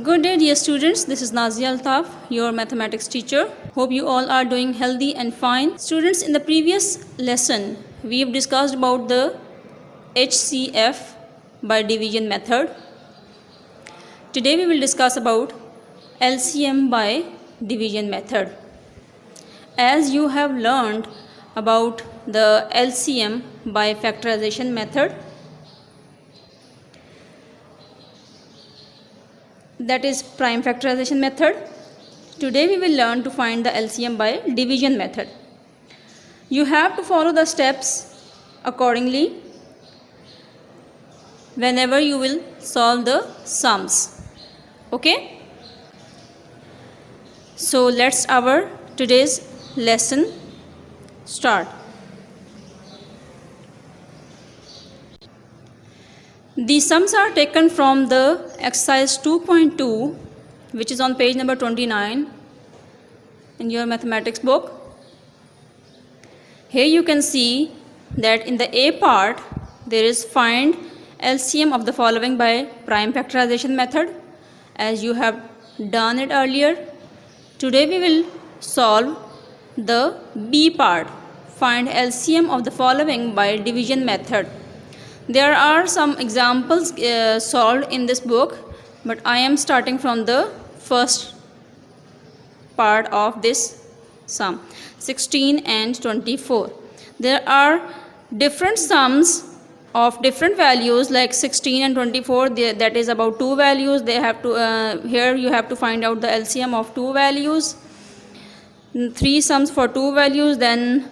Good day, dear students. This is Nazia Altaf, your mathematics teacher. Hope you all are doing healthy and fine. Students, in the previous lesson, we have discussed about the HCF by division method. Today we will discuss about LCM by division method. As you have learned about the LCM by factorization method, that is prime factorization method. Today we will learn to find the LCM by division method. You have to follow the steps accordingly whenever you will solve the sums. Okay? So let's our today's lesson start. The sums are taken from the exercise 2.2, which is on page number 29 in your mathematics book. Here you can see that in the A part there is find LCM of the following by prime factorization method, as you have done it earlier. Today we will solve the B part, find LCM of the following by division method. There are some examples solved in this book, but I am starting from the first part of this sum, 16 and 24. There are different sums of different values like 16 and 24, that is about two values. They have to here you have to find out the LCM of two values, three sums for two values, then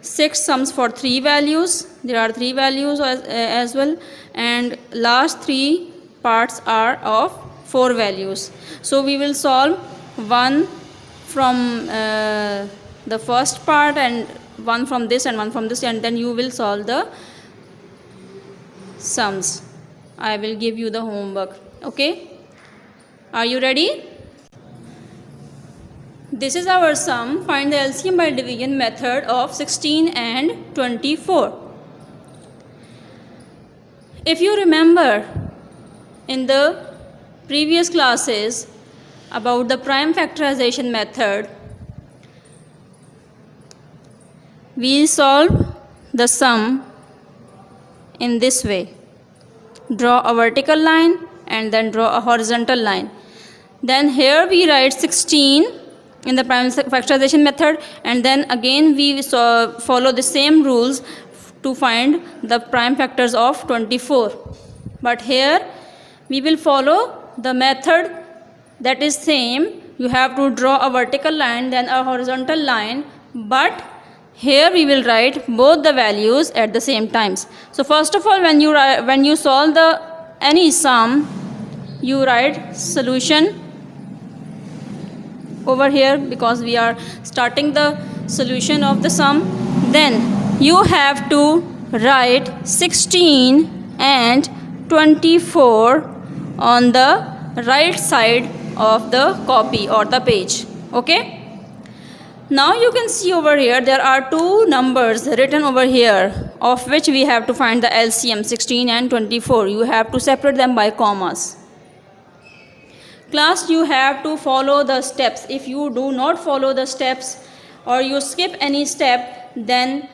6 sums for 3 values. There are 3 values as well, and last 3 parts are of 4 values. So we will solve one from the first part and one from this and one from this, and then you will solve the sums. I will give you the homework. Okay? Are you ready? This is our sum. Find the LCM by division method of 16 and 24. If you remember in the previous classes about the prime factorization method, we solve the sum in this way. Draw a vertical line and then draw a horizontal line. Then here we write 16 in the prime factorization method, and then again we follow the same rules to find the prime factors of 24. But here we will follow the method that is same. You have to draw a vertical line then a horizontal line, but here we will write both the values at the same times. So first of all, when you solve the any sum, you write solution over here because we are starting the solution of the sum. Then you have to write 16 and 24 on the right side of the copy or the page. Okay? Now you can see over here there are two numbers written over here, of which we have to find the LCM, 16 and 24. You have to separate them by commas. Class, you have to follow the steps. If you do not follow the steps or you skip any step, then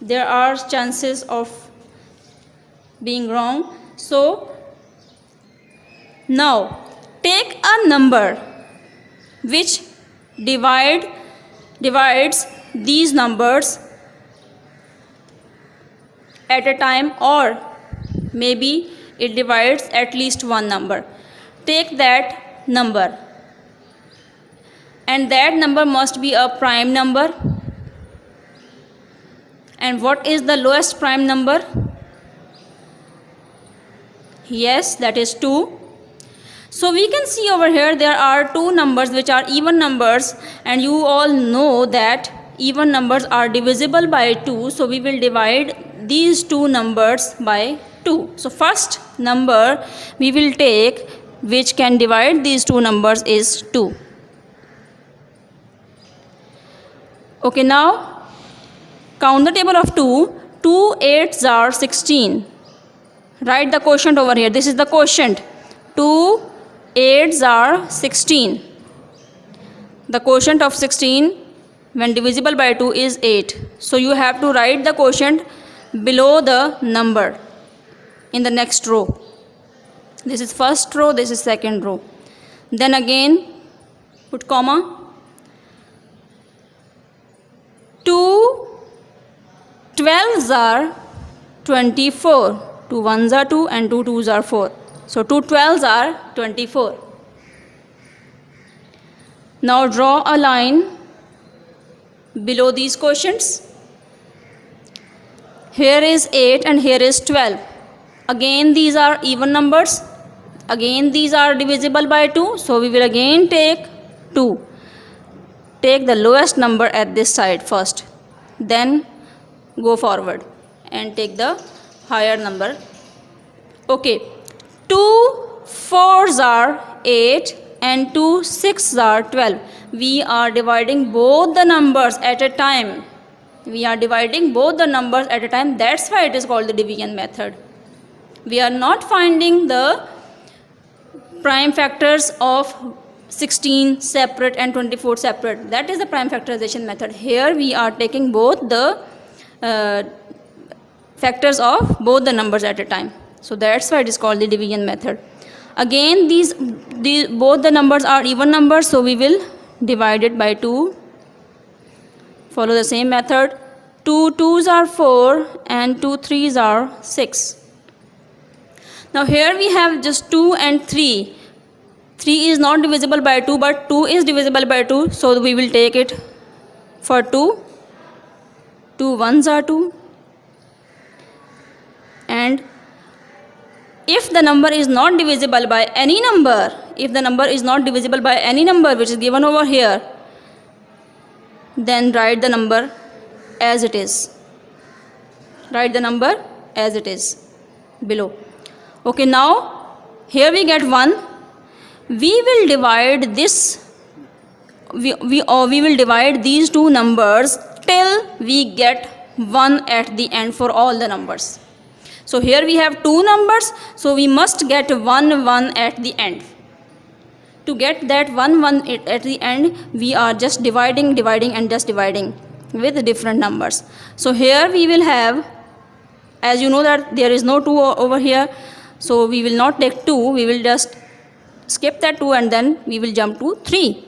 there are chances of being wrong. So now take a number which divides these numbers at a time, or maybe it divides at least one number. Take that number, and that number must be a prime number. And what is the lowest prime number? Yes, that is 2. So we can see over here there are two numbers which are even numbers, and you all know that even numbers are divisible by 2. So we will divide these two numbers by 2. So first number we will take which can divide these two numbers is 2. Okay, now count the table of 2. 2 8s are 16. Write the quotient over here. This is the quotient. 2 8s are 16. The quotient of 16 when divisible by 2 is 8. So you have to write the quotient below the number in the next row. This is first row, this is second row. Then again put comma. 2 12s are 24. 2 1s are 2 and 2 2s are 4. So 2 12s are 24. Now draw a line below these quotients. Here is 8 and here is 12. Again these are even numbers. Again these are divisible by 2. So we will again take 2. Take the lowest number at this side first. Then go forward and take the higher number. Okay. 2 4s are 8 and 2 6s are 12. We are dividing both the numbers at a time. We are dividing both the numbers at a time. That's why it is called the division method. We are not finding the prime factors of 16 separate and 24 separate. That is the prime factorization method. Here we are taking both the factors of both the numbers at a time. So that's why it is called the division method. Again both the numbers are even numbers, so we will divide it by 2. Follow the same method. 2 2s are 4 and 2 3s are 6. Now here we have just 2 and 3. 3 is not divisible by 2, but 2 is divisible by 2, so we will take it for 2. 2 1s are 2. And if the number is not divisible by any number, if the number is not divisible by any number which is given over here, then write the number as it is. Write the number as it is below. Okay, now here we get 1. We will divide this, we will divide these two numbers till we get 1 at the end for all the numbers. So here we have two numbers, so we must get 1 1 at the end. To get that 1 1 at the end, we are just dividing and just dividing with different numbers. So here we will have, as you know that there is no 2 over here, so we will not take 2, we will just skip that 2 and then we will jump to 3.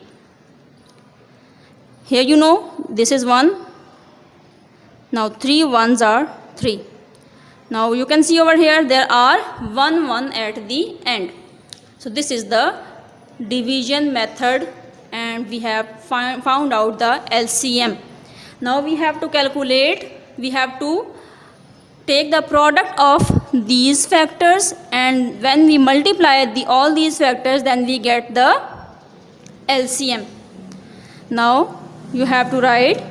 Here you know this is 1. Now 3 1s are 3. Now you can see over here there are 1 1 at the end. So this is the division method and we have found out the LCM. Now we have to calculate, we have to take the product of these factors, and when we multiply all these factors, then we get the LCM. Now you have to write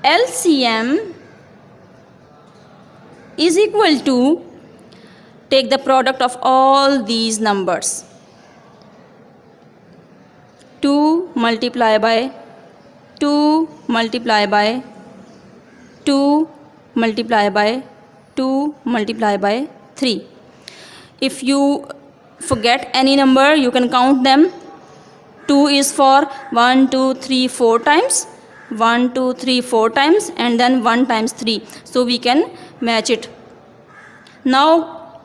LCM is equal to, take the product of all these numbers. 2 multiply by 2 multiply by 2 multiply by 2 multiply by 3. If you forget any number, you can count them. 2 is for 1 2 3 4 times, 1 2 3 4 times, and then 1 times 3. So we can match it. Now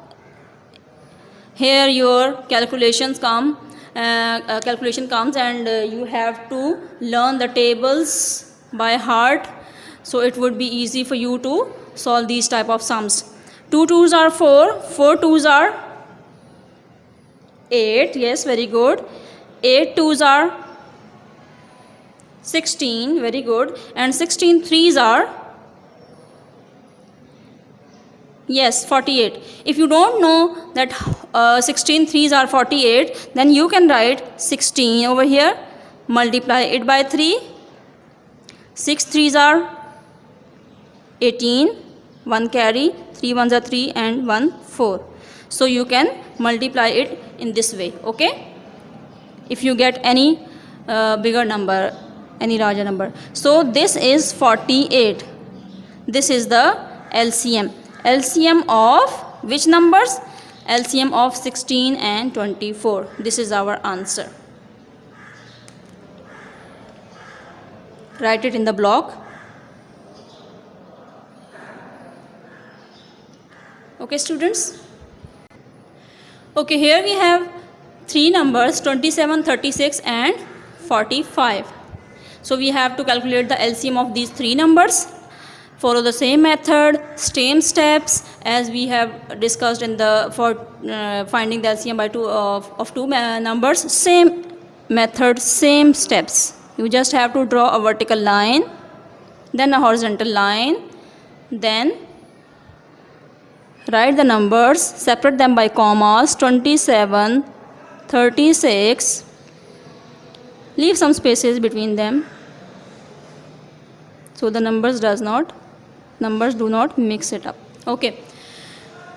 here your calculation comes and you have to learn the tables by heart, so it would be easy for you to solve these type of sums. 2 2s are 4, 4 2s are 8, yes, very good. 8 2s are 16, very good. And 16 3s are, yes, 48. If you don't know that 16 3s are 48, then you can write 16 over here, multiply it by 3. 6 3s are 18, 1 carry, 3 1s are 3 and 1 4. So you can multiply it in this way, okay? If you get any bigger number, any larger number. So this is 48. This is the LCM. LCM of which numbers? LCM of 16 and 24. This is our answer. Write it in the block. Okay, students? Okay, here we have three numbers, 27, 36 and 45. So we have to calculate the LCM of these three numbers. Follow the same method, same steps as we have discussed in the finding the LCM by of two numbers. Same method, same steps. You just have to draw a vertical line, then a horizontal line, then write the numbers, separate them by commas, 27, 36, leave some spaces between them so the numbers do not mix it up. Okay,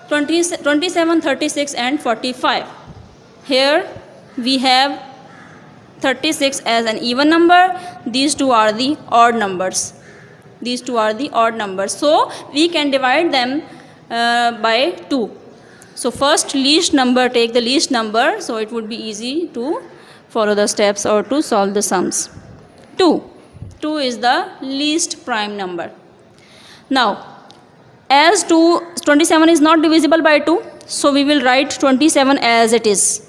27, 36 and 45. Here we have 36 as an even number. These two are the odd numbers. So we can divide them by 2. So first least number, take the least number, so it would be easy to follow the steps or to solve the sums. 2 is the least prime number. Now as 27 is not divisible by 2, so we will write 27 as it is.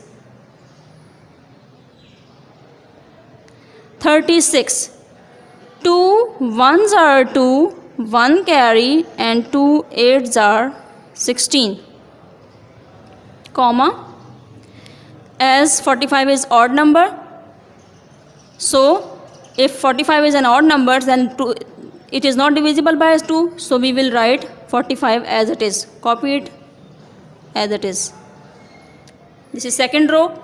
36, 2 ones are 2, 1 carry and 2 eights are 16, comma, as 45 is odd number, so if 45 is an odd number then it is not divisible by 2, so we will write 45 as it is. Copy it as it is. This is second row.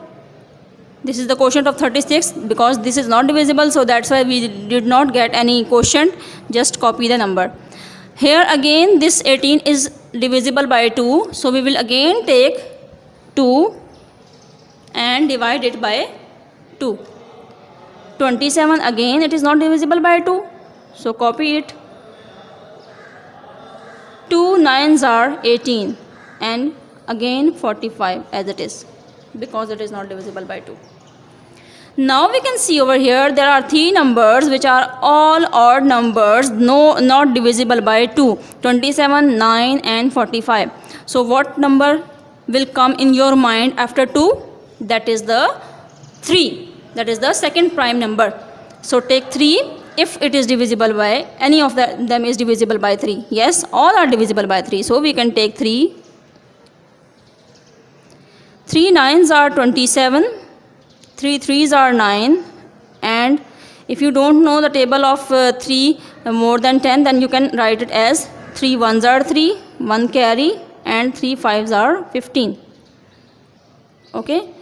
This is the quotient of 36. Because this is not divisible, so that's why we did not get any quotient. Just copy the number. Here again this 18 is divisible by 2, so we will again take 2 and divide it by 2. 27 again it is not divisible by 2, so copy it. 2 nines are 18 and again 45 as it is, because it is not divisible by 2. Now we can see over here there are three numbers which are all odd numbers, not divisible by 2, 27, 9 and 45. So what number will come in your mind after 2? That is the 3. That is the second prime number. So take 3 if it is divisible by, any of them is divisible by 3. Yes, all are divisible by 3. So we can take 3. 3 nines are 27. 3 threes are 9, and if you don't know the table of 3 more than 10, then you can write it as 3 ones are 3, 1 carry and 3 fives are 15. Okay,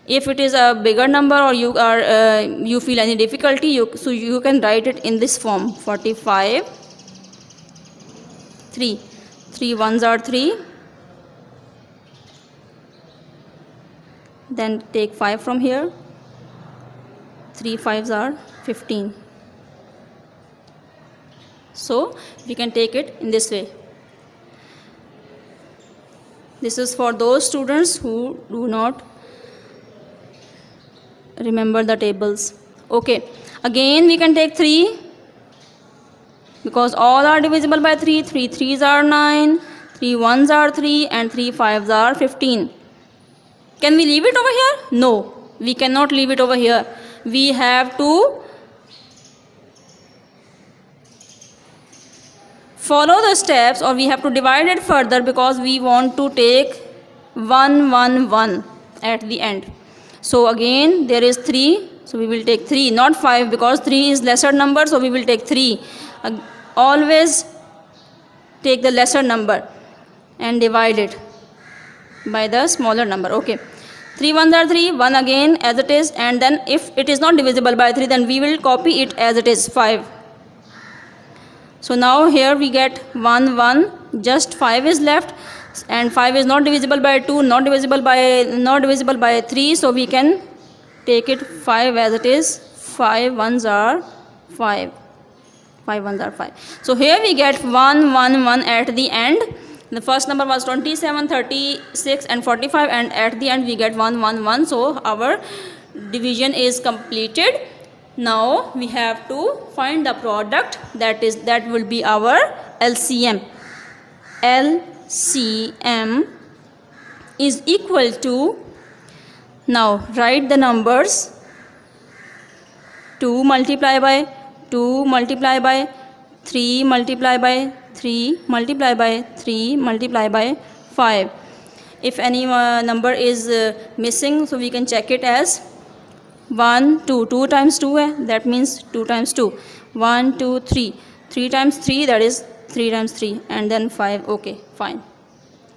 if it is a bigger number or you feel any difficulty, so you can write it in this form: 45, 3 ones are 3, then take 5 from here, 3 fives are 15. So we can take it in this way. This is for those students who do not remember the tables. Okay, again we can take 3 because all are divisible by 3. 3 threes are 9, 3 ones are 3 and 3 fives are 15. Can we leave it over here? No, we cannot leave it over here. We have to follow the steps, or we have to divide it further, because we want to take 1, 1, 1 at the end. So again there is 3, so we will take 3, not 5, because 3 is lesser number, so we will take 3. Always take the lesser number and divide it by the smaller number. Okay, 3 ones are 3, 1 again as it is, and then if it is not divisible by 3, then we will copy it as it is, 5. So now here we get 1, 1, just 5 is left, and 5 is not divisible by 2, not divisible by 3, so we can take it 5 as it is. 5 ones are 5. 5 ones are 5. So here we get 1, 1, 1 at the end. The first number was 27, 36 and 45, and at the end we get 1, 1, 1. So our division is completed. Now we have to find the product, that will be our LCM. LCM is equal to, now write the numbers, 2 multiplied by 2 multiplied by 3 multiplied by 3 multiplied by 3 multiplied by 5. If any number is missing, so we can check it as 1, 2. 2 times 2 hai, that means 2 times 2. 1, 2, 3. 3 times 3, that is 3 times 3, and then 5. Okay, fine.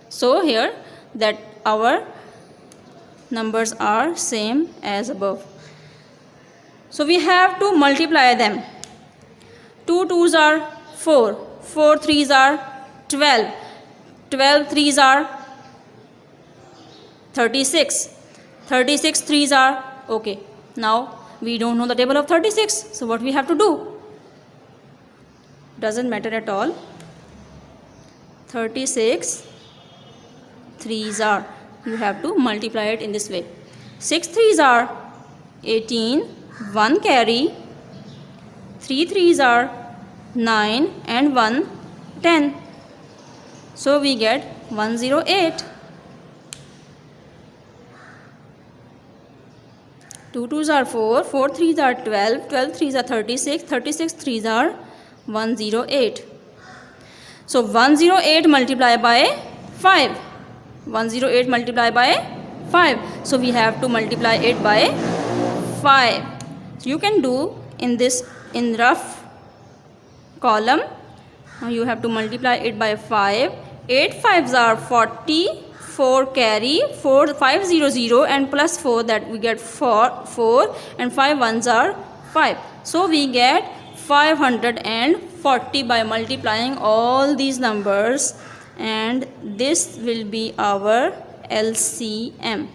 So here that our numbers are same as above. So we have to multiply them. 2 2s are 4. 4 3s are 12. 12 3s are 36. 36 3s are, okay. Now we don't know the table of 36. So what we have to do? Doesn't matter at all. 36 3s are, you have to multiply it in this way. 6 3s are 18, 1 carry, 3 3s are 9, and 1 10. So we get 108. 2 2s are 4, 4 3s are 12, 12 3s are 36, 36 3s are 108. So 108 multiplied by 5. 108 multiplied by 5. So we have to multiply it by 5. So you can do in this, in rough column. Now you have to multiply it by 5. 8 5s are 40. 4 carry, 4 5 0 0, and plus 4, that we get 4, and 5 1s are 5. So we get 540 by multiplying all these numbers, and this will be our LCM.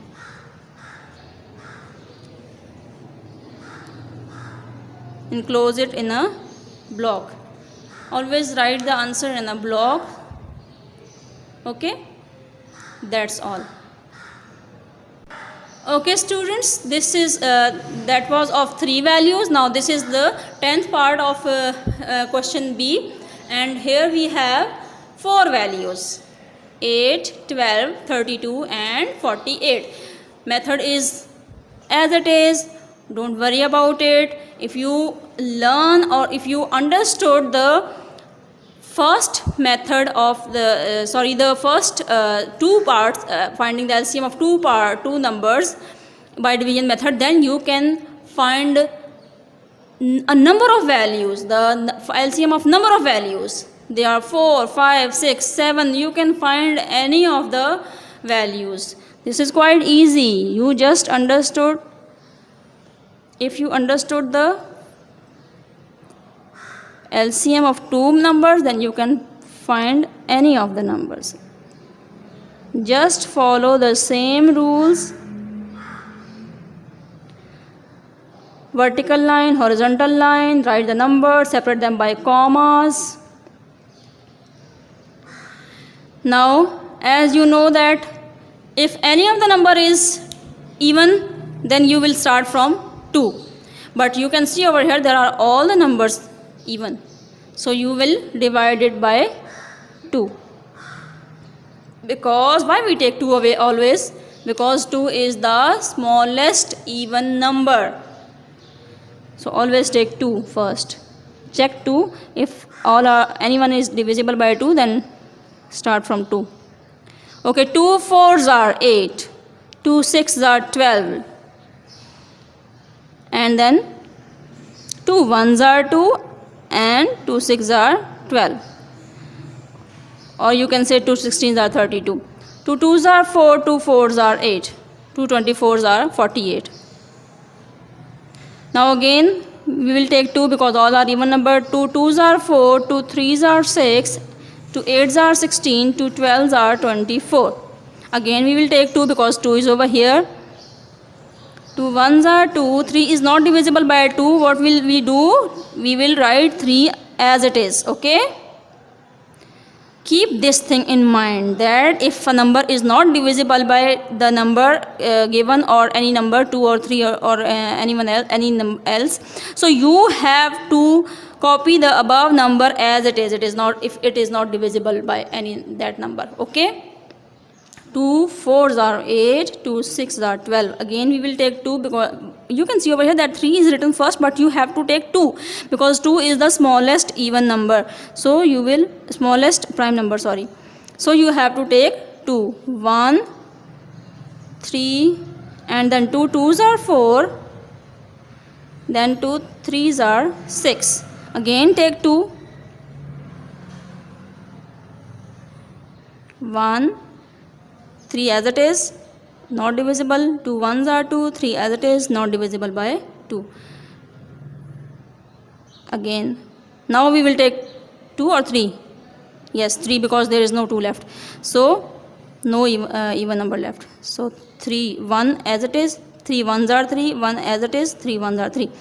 Enclose it in a block. Always write the answer in a block. Okay, that's all. Okay students, this is that was of 3 values. Now this is the 10th part of question B, and here we have 4 values: 8, 12, 32 and 48. Method is as it is, don't worry about it. If you learn, or if you understood the first method of the the first 2 parts, finding the LCM of 2 numbers by division method, then you can find a number of values, the LCM of number of values. They are 4, 5, 6, 7. You can find any of the values. This is quite easy. You just understood. If you understood the LCM of 2 numbers, then you can find any of the numbers. Just follow the same rules. Vertical line, horizontal line, write the numbers, separate them by commas. Now, as you know that if any of the number is even, then you will start from 2. But you can see over here there are all the numbers even. So you will divide it by 2. Because why we take 2 away always? Because 2 is the smallest even number. So always take 2 first. Check 2. If anyone is divisible by 2, then start from 2. Okay, 2 4s are 8. 2 6s are 12. And then 2 1s are 2. And 2 6s are 12. Or you can say 2 16s are 32. 2 2s are 4, 2 4s are 8. 2 24s are 48. Now again we will take 2 because all are even number. 2 2s are 4, 2 3s are 6, 2 8s are 16, 2 12s are 24. Again we will take 2 because 2 is over here. 2 1s are 2, 3 is not divisible by 2. What will we do? We will write 3 as it is, okay? keep this thing in mind, that if a number is not divisible by the number given, or any number 2 or 3 or anyone else, else, so you have to copy the above number as it is. It is not, if it is not divisible by any that number. Okay, 2 4s are 8, 2 6s are 12. Again we will take 2, because you can see over here that 3 is written first, but you have to take 2 because 2 is the smallest even number. So you will, smallest prime number, sorry. So you have to take 2, 1 3, and then 2 2s are 4, then 2 3s are 6. Again take 2, 1 3 as it is, not divisible. 2 1s are 2, 3 as it is, not divisible by 2. Again, now we will take 2 or 3. Yes, 3, because there is no 2 left, so no even number left. So 3 1 as it is, 3 1s are 3, 1 as it is, 3 1s are 3.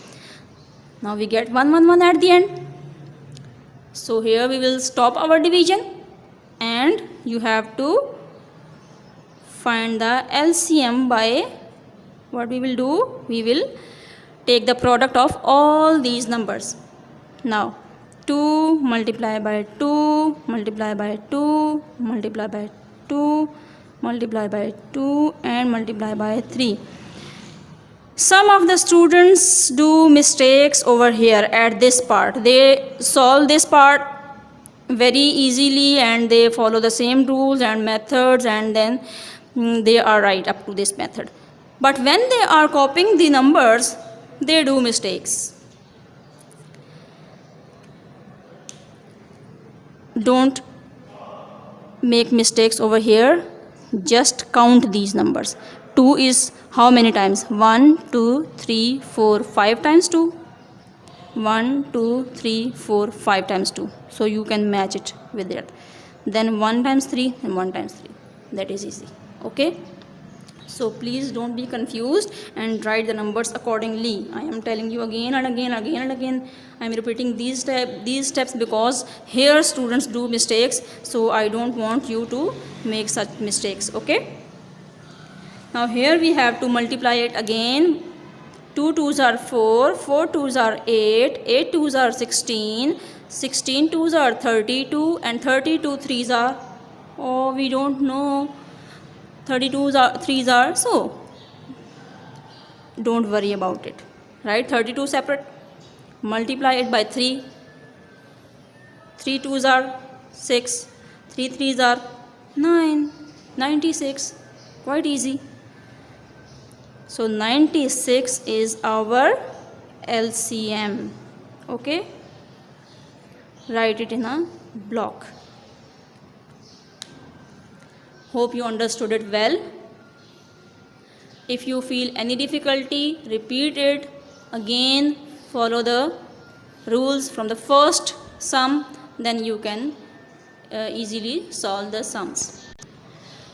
Now we get 1 1 1 at the end. So here we will stop our division, and you have to find the LCM by, what we will do, we will take the product of all these numbers. Now 2 multiply by 2 multiply by 2 multiply by 2 multiply by 2 and multiply by 3. Some of the students do mistakes over here at this part. They solve this part very easily and they follow the same rules and methods, and then they are right up to this method. But when they are copying the numbers, they do mistakes. Don't make mistakes over here. Just count these numbers. 2 is how many times? 1 2 3 4 5 times 2. 1 2 3 4 5 times 2. So you can match it with that. Then 1 times 3 and 1 times 3. That is easy. Okay, so please don't be confused and write the numbers accordingly. I am telling you again and again and again. I am repeating these steps because here students do mistakes, so I don't want you to make such mistakes. Okay, now here we have to multiply it again. 2 2s are 4, 4 2s are 8, 8 2s are 16, 16 2s are 32, and 32 3s are, oh, we don't know, 32s are 3s are, so don't worry about it. Right, 32 separate, multiply it by 3. 3 2s are 6, 3 3s are 9, 96. Quite easy. So 96 is our LCM. Okay, write it in a block. Hope you understood it well. If you feel any difficulty, repeat it again. Follow the rules from the first sum, then you can easily solve the sums.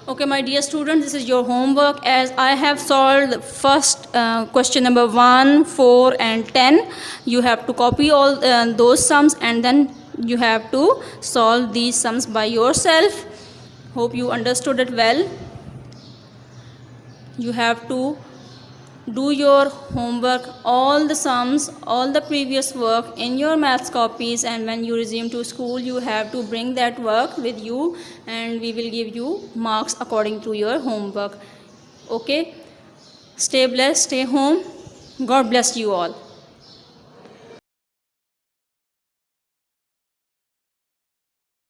Okay, my dear students, this is your homework. As I have solved the first question number 1, 4 and 10, you have to copy all those sums, and then you have to solve these sums by yourself. Hope you understood it well. You have to do your homework, all the sums, all the previous work in your maths copies, and when you resume to school, you have to bring that work with you, and we will give you marks according to your homework. Okay, stay blessed, stay home. God bless you all.